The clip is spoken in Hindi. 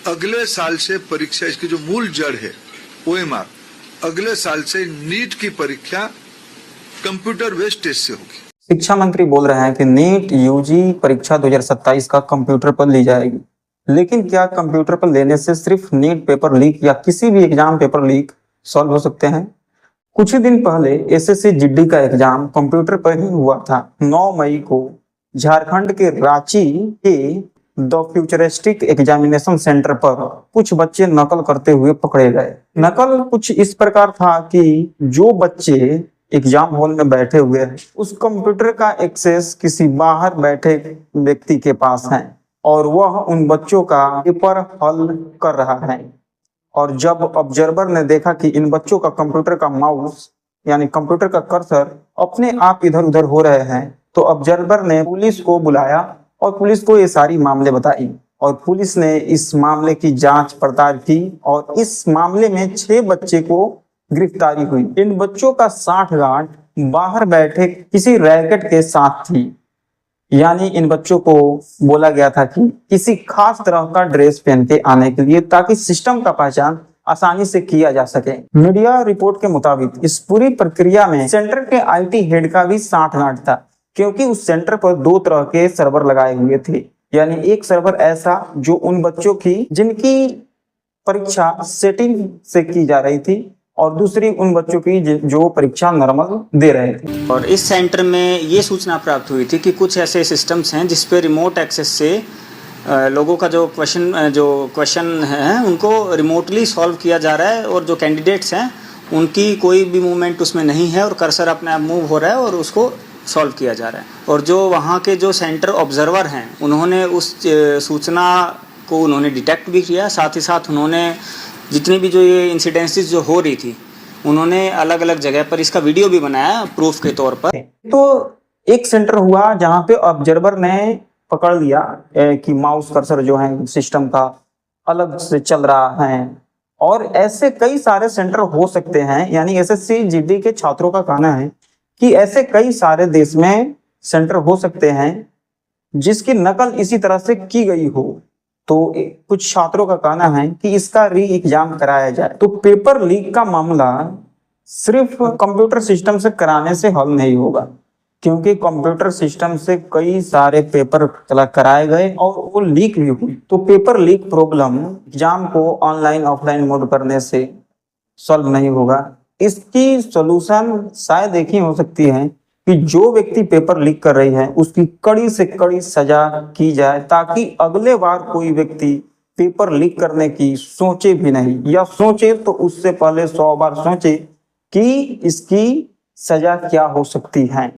अगले साल से परीक्षा, इसकी जो मूल जड़ है ओएमआर, अगले साल से नीट की परीक्षा कंप्यूटर बेस्ड टेस्ट से होगी। शिक्षा मंत्री बोल रहे हैं कि नीट यूजी परीक्षा 2027 का कंप्यूटर पर ली जाएगी, लेकिन क्या कंप्यूटर पर लेने से सिर्फ नीट पेपर लीक या किसी भी एग्जाम पेपर लीक सॉल्व हो सकते हैं? कुछ ही दिन पहले एसएससी जीडी का एग्जाम कंप्यूटर पर ही हुआ था। 9 मई को झारखंड के रांची के द फ्यूचरिस्टिक एग्जामिनेशन सेंटर पर कुछ बच्चे नकल करते हुए पकड़े गए। नकल कुछ इस प्रकार था कि जो बच्चे एग्जाम हॉल में बैठे हुए हैं उस कंप्यूटर का एक्सेस किसी बाहर बैठे व्यक्ति के पास है और वह उन बच्चों का पेपर हल कर रहा है। और जब ऑब्जर्वर ने देखा कि इन बच्चों का कंप्यूटर का माउस यानी कंप्यूटर का कर्सर अपने आप इधर उधर हो रहे हैं, तो ऑब्जर्वर ने पुलिस को बुलाया और पुलिस को ये सारी मामले बताई और पुलिस ने इस मामले की जांच पड़ताल की और इस मामले में 6 बच्चे को गिरफ्तारी हुई। इन बच्चों का साठगांठ बाहर बैठे किसी रैकेट के साथ थी, यानी इन बच्चों को बोला गया था कि किसी खास तरह का ड्रेस पहन के आने के लिए, ताकि सिस्टम का पहचान आसानी से किया जा सके। मीडिया रिपोर्ट के मुताबिक इस पूरी प्रक्रिया में सेंटर के आईटी हेड का भी साठगांठ था, क्योंकि उस सेंटर पर 2 तरह के सर्वर लगाए हुए थे। यानी एक सर्वर ऐसा जो उन बच्चों की जिनकी परीक्षा सेटिंग से की जा रही थी और दूसरी उन बच्चों की जो परीक्षा नॉर्मल दे रहे थे। और इस सेंटर में ये सूचना प्राप्त हुई थी कि कुछ ऐसे सिस्टम्स हैं जिस पे रिमोट एक्सेस से लोगों का जो क्वेश्चन है उनको रिमोटली सॉल्व किया जा रहा है और जो कैंडिडेट्स हैं उनकी कोई भी मूवमेंट उसमें नहीं है और कर्सर अपने आप मूव हो रहा है और उसको सॉल्व किया जा रहा है। और जो वहाँ के जो सेंटर ऑब्जर्वर हैं उन्होंने उस सूचना को उन्होंने डिटेक्ट भी किया, साथ ही साथ उन्होंने जितनी भी जो ये इंसिडेंसेस जो हो रही थी उन्होंने अलग अलग जगह पर इसका वीडियो भी बनाया प्रूफ के तौर पर। तो एक सेंटर हुआ जहां पे ऑब्जर्वर ने पकड़ लिया कि माउस कर्सर जो है सिस्टम का अलग से चल रहा है, और ऐसे कई सारे सेंटर हो सकते हैं। यानी एसएससी जीडी के छात्रों का कहना है कि ऐसे कई सारे देश में सेंटर हो सकते हैं जिसकी नकल इसी तरह से की गई हो। तो कुछ छात्रों का कहना है कि इसका री एग्जाम कराया जाए। तो पेपर लीक का मामला सिर्फ कंप्यूटर सिस्टम से कराने से हल नहीं होगा, क्योंकि कंप्यूटर सिस्टम से कई सारे पेपर कराए गए और वो लीक भी हुई। तो पेपर लीक प्रॉब्लम एग्जाम को ऑनलाइन ऑफलाइन मोड करने से सॉल्व नहीं होगा। इसकी सॉल्यूशन शायद एक ही हो सकती है कि जो व्यक्ति पेपर लीक कर रही है उसकी कड़ी से कड़ी सजा की जाए, ताकि अगले बार कोई व्यक्ति पेपर लीक करने की सोचे भी नहीं, या सोचे तो उससे पहले 100 बार सोचे कि इसकी सजा क्या हो सकती है।